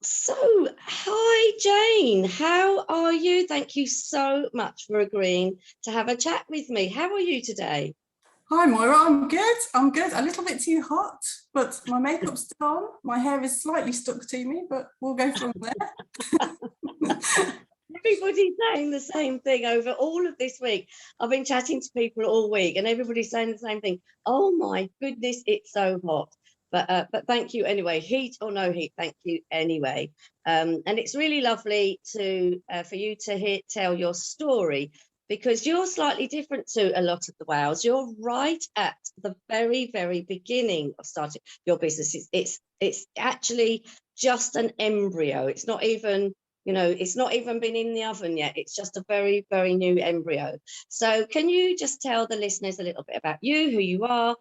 So, hi Jane, how are you? Thank you so much for agreeing to have a chat with me. How are you today? Hi Moira, I'm good. I'm good. A little bit too hot, but my makeup's still on. My hair is slightly stuck to me, but we'll go from there. Everybody's saying the same thing over all of this week. I've been chatting to people all week and everybody's saying the same thing. Oh my goodness, it's so hot. But thank you anyway, heat or no heat, thank you anyway. And it's really lovely to for you to tell your story, because you're slightly different to a lot of the WOWs. You're right at the very, very beginning of starting your business. It's actually just an embryo. It's not even, you know, it's not even been in the oven yet. It's just a very, very new embryo. So can you just tell the listeners a little bit about you, who you are,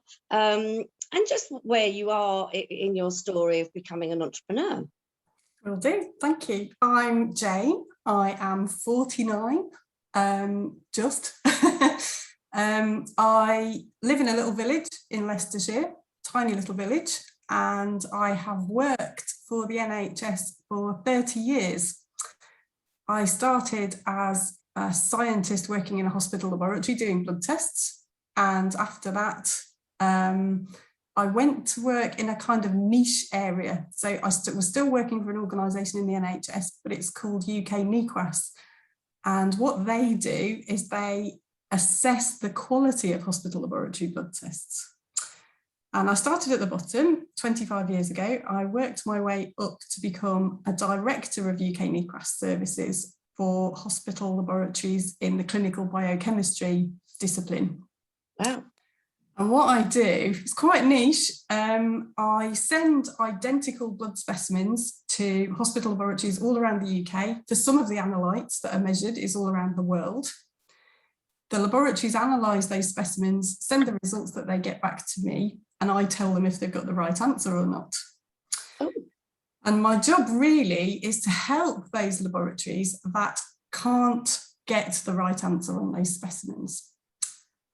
and just where you are in your story of becoming an entrepreneur? Will do. Thank you. I'm Jane. I am 49, just. I live in a little village in Leicestershire, tiny little village, and I have worked for the NHS for 30 years. I started as a scientist working in a hospital laboratory doing blood tests, and after that I went to work in a kind of niche area. So I was still working for an organisation in the NHS, but it's called UK NEQAS. And what they do is they assess the quality of hospital laboratory blood tests. And I started at the bottom 25 years ago. I worked my way up to become a director of UK NEQAS services for hospital laboratories in the clinical biochemistry discipline. Wow. And what I do is quite niche. I send identical blood specimens to hospital laboratories all around the UK. For some of the analytes that are measured is all around the world. The laboratories analyse those specimens, send the results that they get back to me, and I tell them if they've got the right answer or not. Oh. And my job really is to help those laboratories that can't get the right answer on those specimens.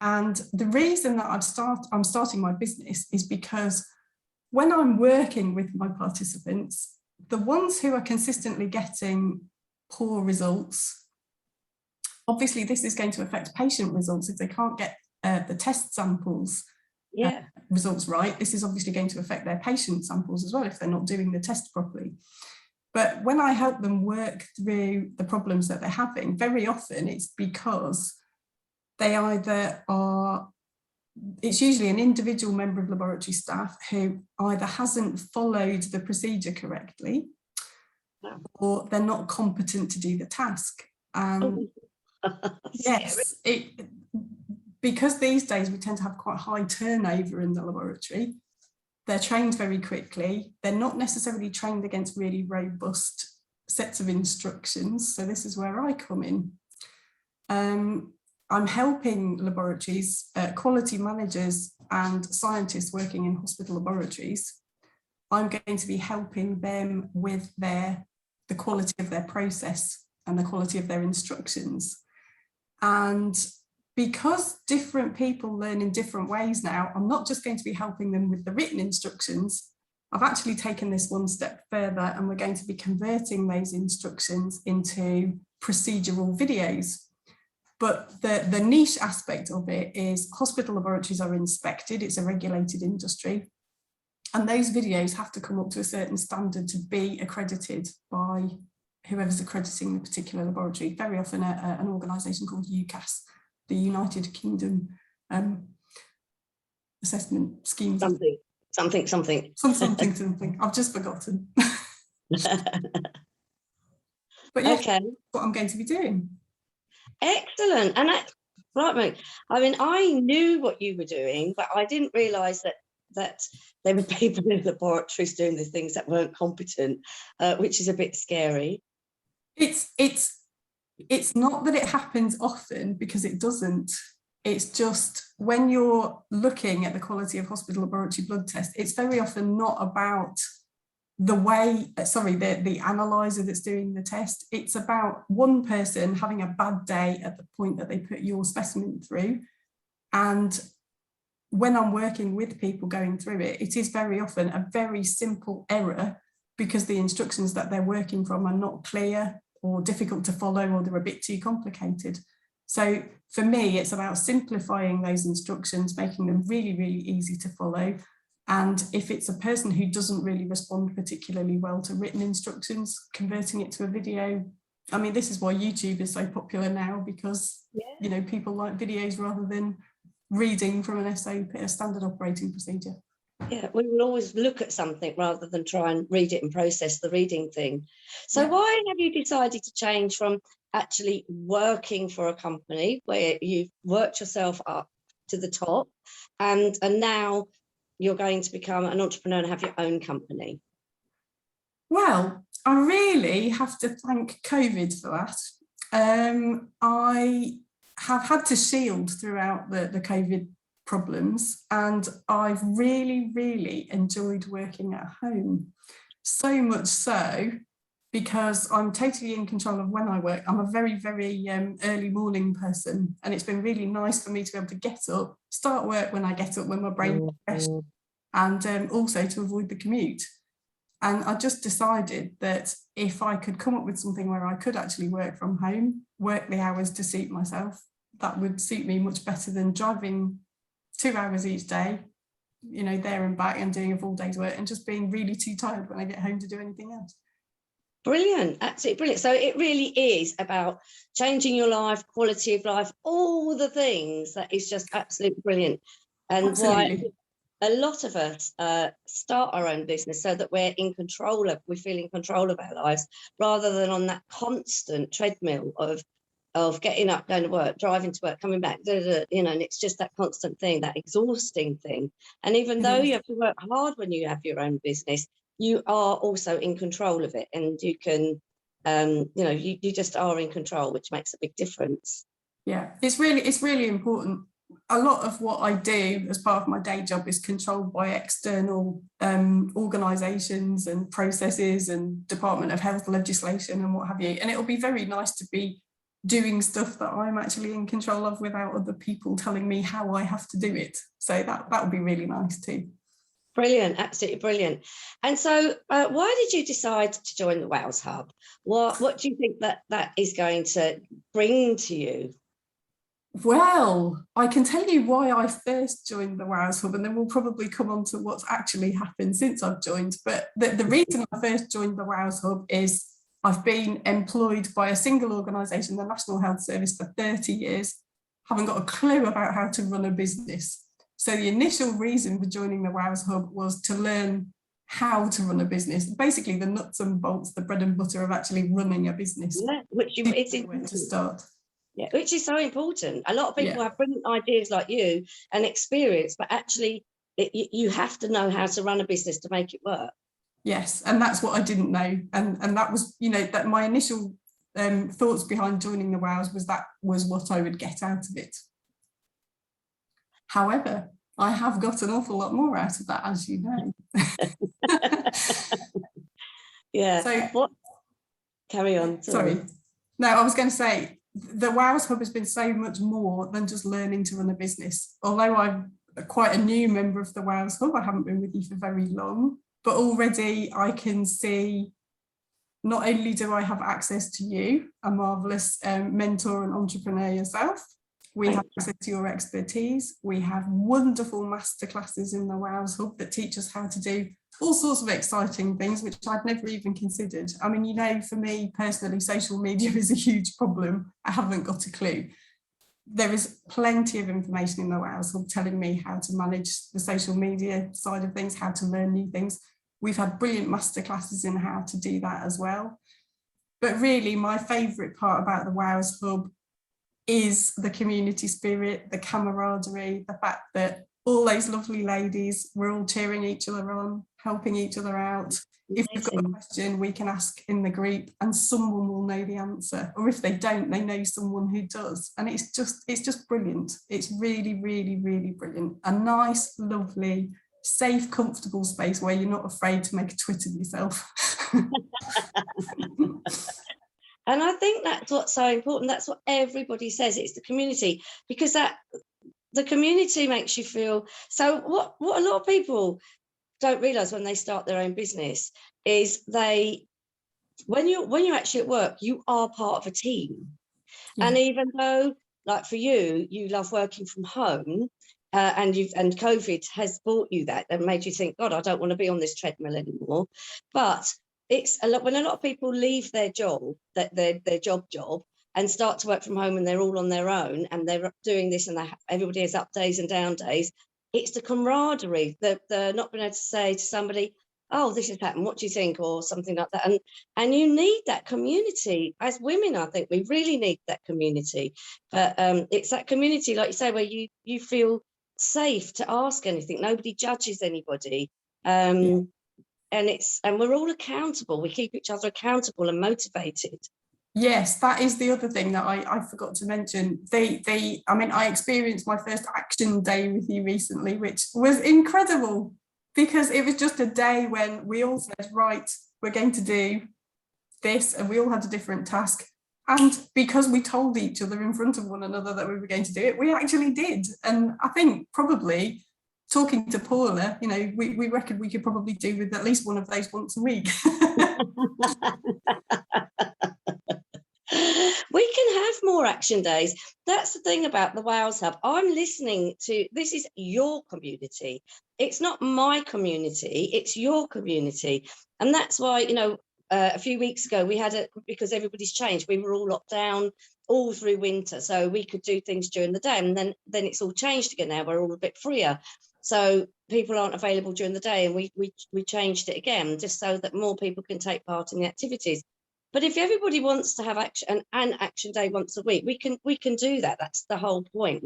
And the reason that I'm starting my business is because when I'm working with my participants, the ones who are consistently getting poor results, obviously this is going to affect patient results. If they can't get the test samples results right, this is obviously going to affect their patient samples as well if they're not doing the test properly. But when I help them work through the problems that they're having, very often it's because they either are, it's usually an individual member of laboratory staff who either hasn't followed the procedure correctly or they're not competent to do the task. Yes, because these days we tend to have quite high turnover in the laboratory. They're trained very quickly. They're not necessarily trained against really robust sets of instructions. So this is where I come in. I'm helping laboratories, quality managers and scientists working in hospital laboratories. I'm going to be helping them with the quality of their process and the quality of their instructions. And because different people learn in different ways now, I'm not just going to be helping them with the written instructions. I've actually taken this one step further, and we're going to be converting those instructions into procedural videos. But the niche aspect of it is hospital laboratories are inspected. It's a regulated industry. And those videos have to come up to a certain standard to be accredited by whoever's accrediting the particular laboratory, very often an organisation called UCAS, the United Kingdom Assessment Scheme. Something. I've just forgotten. But yeah, okay. That's what I'm going to be doing. Excellent. And right, I mean, I knew what you were doing, but I didn't realise that there were people in laboratories doing the things that weren't competent, which is a bit scary. It's not that it happens often, because it doesn't. It's just when you're looking at the quality of hospital laboratory blood tests, it's very often not about the analyzer that's doing the test. It's about one person having a bad day at the point that they put your specimen through. And when I'm working with people going through it, it is very often a very simple error because the instructions that they're working from are not clear or difficult to follow, or they're a bit too complicated. So for me, it's about simplifying those instructions, making them really, really easy to follow. And if it's a person who doesn't really respond particularly well to written instructions, converting it to a video. I mean, this is why YouTube is so popular now, because, you know, people like videos rather than reading from an SOP, a standard operating procedure. Yeah, we will always look at something rather than try and read it and process the reading thing. So why have you decided to change from actually working for a company where you've worked yourself up to the top, and now you're going to become an entrepreneur and have your own company? Well, I really have to thank COVID for that. I have had to shield throughout the COVID problems, and I've really, really enjoyed working at home. So much so because I'm totally in control of when I work. I'm a very, very early morning person, and it's been really nice for me to be able to get up, start work when I get up, when my brain is fresh, and also to avoid the commute. And I just decided that if I could come up with something where I could actually work from home, work the hours to suit myself, that would suit me much better than driving 2 hours each day, you know, there and back, and doing a full day's work and just being really too tired when I get home to do anything else. Brilliant, absolutely brilliant. So it really is about changing your life, quality of life, all the things. That is just absolutely brilliant. And Absolutely. why a lot of us start our own business so that we feel in control of our lives, rather than on that constant treadmill of getting up, going to work, driving to work, coming back, you know, and it's just that constant thing, that exhausting thing. And even though you have to work hard when you have your own business, you are also in control of it, and you can, you know, you just are in control, which makes a big difference. Yeah, it's really important. A lot of what I do as part of my day job is controlled by external organisations and processes and Department of Health legislation and what have you. And it'll be very nice to be doing stuff that I'm actually in control of without other people telling me how I have to do it. So that would be really nice too. Brilliant, absolutely brilliant. And so why did you decide to join the WOWS Hub? What do you think that is going to bring to you? Well, I can tell you why I first joined the WOWS Hub, and then we'll probably come on to what's actually happened since I've joined. But the reason I first joined the WOWS Hub is I've been employed by a single organisation, the National Health Service, for 30 years, haven't got a clue about how to run a business. So the initial reason for joining the WOWS Hub was to learn how to run a business, basically the nuts and bolts, the bread and butter of actually running a business. Yeah, it's important to start. Yeah, which is so important. A lot of people have brilliant ideas like you and experience, but actually you have to know how to run a business to make it work. Yes, and that's what I didn't know. And that was, you know, that my initial thoughts behind joining the WOWS was what I would get out of it. However, I have got an awful lot more out of that, as you know. Yeah. So what? Carry on. Sorry. No, I was going to say, the WOWS Hub has been so much more than just learning to run a business. Although I'm quite a new member of the WOWS Hub, I haven't been with you for very long, but already I can see not only do I have access to you, a marvellous mentor and entrepreneur yourself, we have access to your expertise. We have wonderful masterclasses in the WOWS Hub that teach us how to do all sorts of exciting things, which I'd never even considered. I mean, you know, for me personally, social media is a huge problem. I haven't got a clue. There is plenty of information in the WOWS Hub telling me how to manage the social media side of things, how to learn new things. We've had brilliant masterclasses in how to do that as well. But really, my favourite part about the WOWS Hub is the community spirit, the camaraderie, the fact that all those lovely ladies, we're all cheering each other on, helping each other out. If we've got a question, we can ask in the group and someone will know the answer. Or if they don't, they know someone who does. And it's just brilliant. It's really, really, really brilliant. A nice, lovely, safe, comfortable space where you're not afraid to make a twit of yourself. And I think that's what's so important. That's what everybody says. It's the community, because the community makes you feel. So what a lot of people don't realise when they start their own business is when you're actually at work, you are part of a team. Yeah. And even though, like for you, you love working from home, and COVID has brought you that and made you think, God, I don't want to be on this treadmill anymore. But it's a lot when a lot of people leave their job, their job, and start to work from home, and they're all on their own, and they're doing this, and everybody has up days and down days. It's the camaraderie, the not being able to say to somebody, oh, this has happened, what do you think, or something like that. And you need that community. As women, I think we really need that community. But it's that community, like you say, where you feel safe to ask anything. Nobody judges anybody. And we're all accountable. We keep each other accountable and motivated. Yes, that is the other thing that I forgot to mention. I experienced my first action day with you recently, which was incredible, because it was just a day when we all said, right, we're going to do this, and we all had a different task. And because we told each other in front of one another that we were going to do it, we actually did. And I think probably talking to Paula, we reckon we could probably do with at least one of those once a week. We can have more action days. That's the thing about the WOWS Hub. I'm listening to, this is your community. It's not my community, it's your community. And that's why, a few weeks ago we had because everybody's changed, we were all locked down all through winter, so we could do things during the day, and then it's all changed again. Now we're all a bit freer, so people aren't available during the day, and we changed it again just so that more people can take part in the activities. But if everybody wants to have an action day once a week, we can do that. That's the whole point.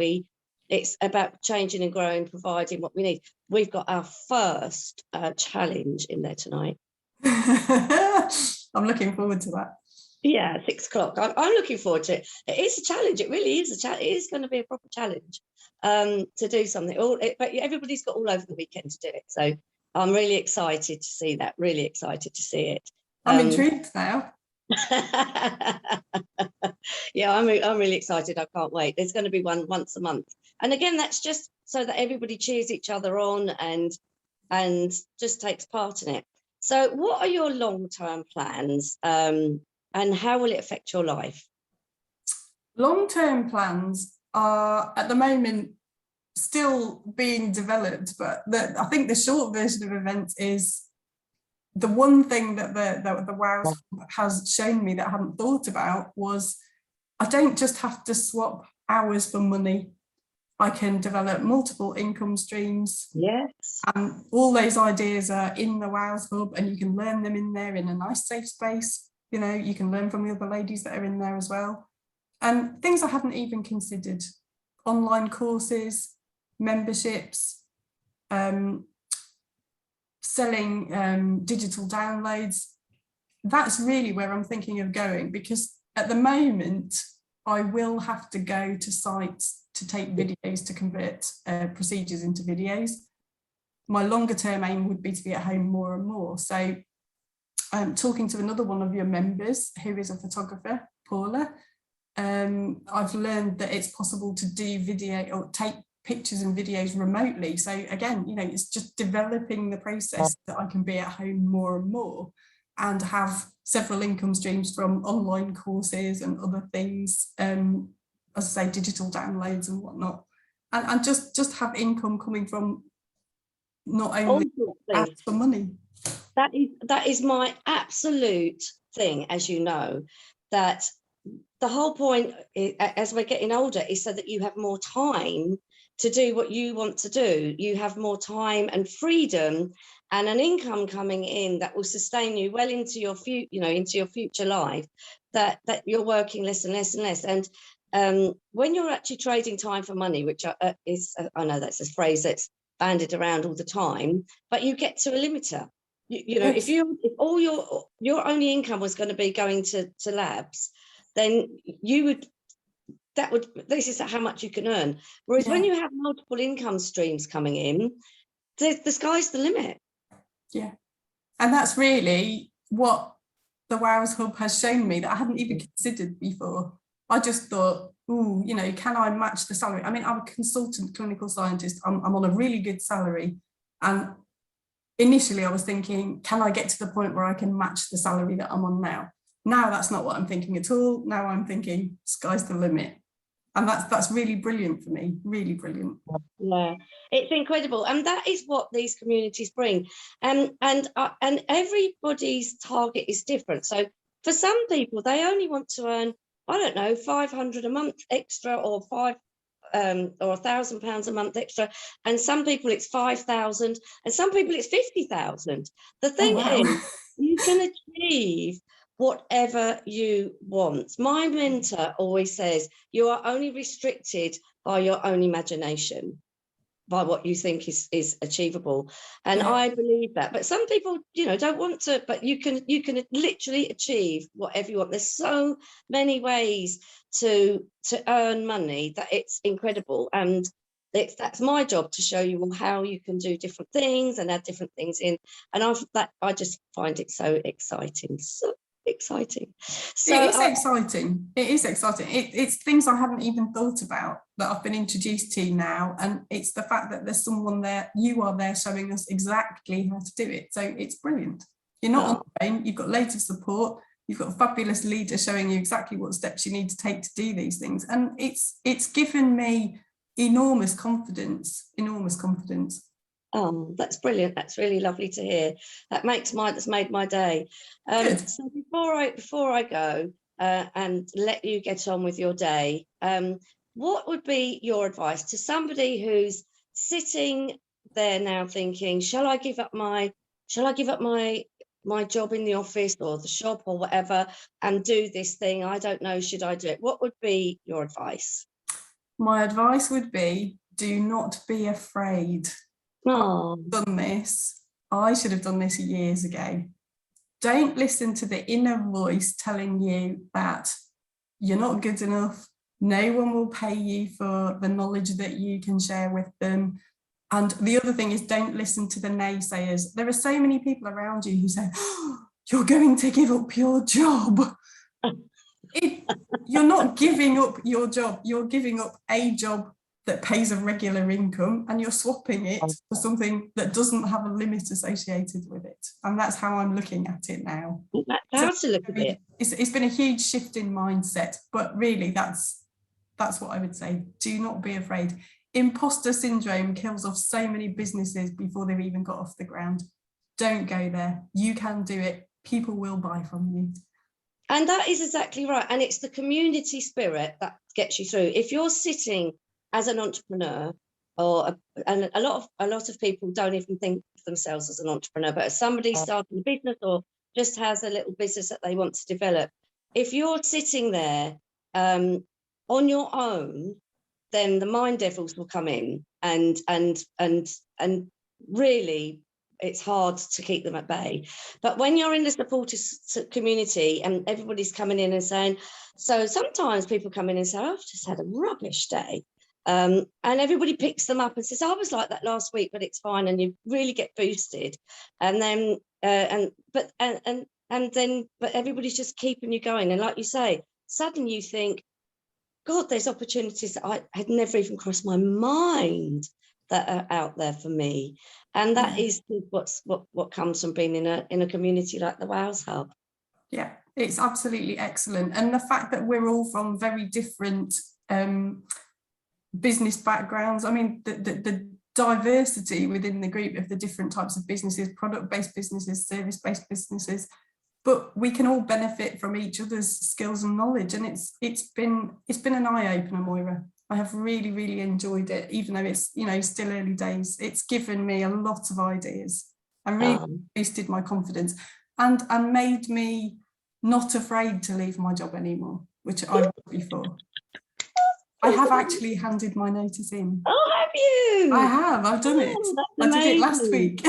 It's about changing and growing, providing what we need. We've got our first challenge in there tonight. I'm looking forward to that. Yeah, 6 o'clock. I'm looking forward to it. It is a challenge. It really is a challenge. It is going to be a proper challenge to do something. But everybody's got all over the weekend to do it. So I'm really excited to see that. Really excited to see it. I'm intrigued now. Yeah, I'm really excited. I can't wait. There's going to be one once a month, and again, that's just so that everybody cheers each other on and just takes part in it. So what are your long-term plans, and how will it affect your life? Long-term plans are at the moment still being developed, but I think the short version of events is the one thing that the WOWS has shown me that I hadn't thought about was I don't just have to swap hours for money. I can develop multiple income streams. Yes. And all those ideas are in the WOWS Hub, and you can learn them in there in a nice safe space. You can learn from the other ladies that are in there as well. And things I hadn't even considered: online courses, memberships, selling digital downloads. That's really where I'm thinking of going, because at the moment I will have to go to sites to take videos to convert procedures into videos. My longer term aim would be to be at home more and more. So talking to another one of your members who is a photographer, Paula, I've learned that it's possible to do video or take pictures and videos remotely. So again, it's just developing the process that I can be at home more and more and have several income streams from online courses and other things, as I say, digital downloads and whatnot, and just have income coming from not only ads for money. That is my absolute thing, as you know, that the whole point as we're getting older is so that you have more time to do what you want to do. You have more time and freedom and an income coming in that will sustain you well into your future life, that you're working less and less and less. And when you're actually trading time for money, which is, I know that's a phrase that's bandied around all the time, but you get to a limiter. Yes. If all your only income was going to be going to labs, then this is how much you can earn. Whereas when you have multiple income streams coming in, the sky's the limit. Yeah. And that's really what the WOWS Hub has shown me that I hadn't even considered before. I just thought, can I match the salary? I mean, I'm a consultant clinical scientist. I'm on a really good salary. And initially I was thinking, can I get to the point where I can match the salary that I'm on now? Now that's not what I'm thinking at all. Now I'm thinking sky's the limit. And that's really brilliant for me, really brilliant. Yeah, it's incredible, and that is what these communities bring. And everybody's target is different. So for some people, they only want to earn, I don't know, 500 a month extra, or or £1,000 a month extra, and some people it's 5,000, and some people it's 50,000. The thing is, you can achieve whatever you want. My mentor always says you are only restricted by your own imagination, by what you think is achievable. And I believe that. But some people, you know, don't want to, but you can literally achieve whatever you want. There's so many ways to earn money that it's incredible. And that's my job, to show you how you can do different things and add different things in. And I just find it so exciting. So exciting. So it is exciting. It is exciting. It's things I haven't even thought about that I've been introduced to now, and it's the fact that there's someone there, you are there, showing us exactly how to do it. So it's brilliant. You're not on your own. You've got loads of support. You've got a fabulous leader showing you exactly what steps you need to take to do these things, and it's given me enormous confidence. Oh, that's brilliant. That's really lovely to hear. That's made my day. So before I go and let you get on with your day, what would be your advice to somebody who's sitting there now thinking, shall I give up my job in the office or the shop or whatever and do this thing? I don't know, should I do it? What would be your advice? My advice would be, do not be afraid. I've done this. I should have done this years ago. Don't listen to the inner voice telling you that you're not good enough. No one will pay you for the knowledge that you can share with them. And the other thing is, don't listen to the naysayers. There are so many people around you who say, oh, you're going to give up your job. You're not giving up your job. You're giving up a job that pays a regular income, and you're swapping it for something that doesn't have a limit associated with it. And that's how I'm looking at it now. That's a look at it. It's been a huge shift in mindset, but really that's what I would say. Do not be afraid. Imposter syndrome kills off so many businesses before they've even got off the ground. Don't go there. You can do it. People will buy from you. And that is exactly right. And it's the community spirit that gets you through. If you're sitting as an entrepreneur, and a lot of people don't even think of themselves as an entrepreneur, but as somebody starting a business or just has a little business that they want to develop, if you're sitting there on your own, then the mind devils will come in, and really it's hard to keep them at bay. But when you're in the supportive community and everybody's coming in and saying, so sometimes people come in and say, I've just had a rubbish day. And everybody picks them up and says, I was like that last week, but it's fine. And you really get boosted. And then, but everybody's just keeping you going. And like you say, suddenly you think, God, there's opportunities that I had never even crossed my mind that are out there for me. And that is what comes from being in a community like the WOWS Hub. Yeah, it's absolutely excellent. And the fact that we're all from very different business backgrounds, I mean, the diversity within the group of the different types of businesses, product-based businesses, service-based businesses, but we can all benefit from each other's skills and knowledge. And it's been an eye-opener, Moira. I have really, really enjoyed it, even though it's, you know, still early days. It's given me a lot of ideas and really boosted my confidence and made me not afraid to leave my job anymore, which I was before. I have actually handed my notice in. Oh, have you? I have. I've done it. I did it last week.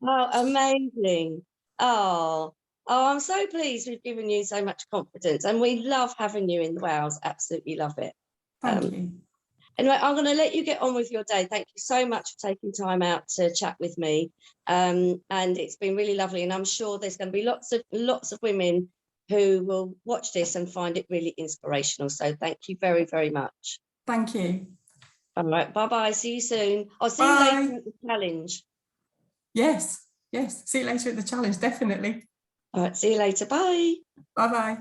Oh, amazing. Oh, I'm so pleased we've given you so much confidence, and we love having you in the WOWS. Absolutely love it. Thank you. Anyway, I'm going to let you get on with your day. Thank you so much for taking time out to chat with me. And it's been really lovely. And I'm sure there's going to be lots of women who will watch this and find it really inspirational. So thank you very, very much. Thank you. All right. Bye-bye. See you soon. I'll see you later at the challenge. Yes. Yes, see you later at the challenge, definitely. All right, see you later. Bye. Bye-bye.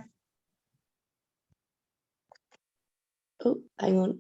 Oh, hang on.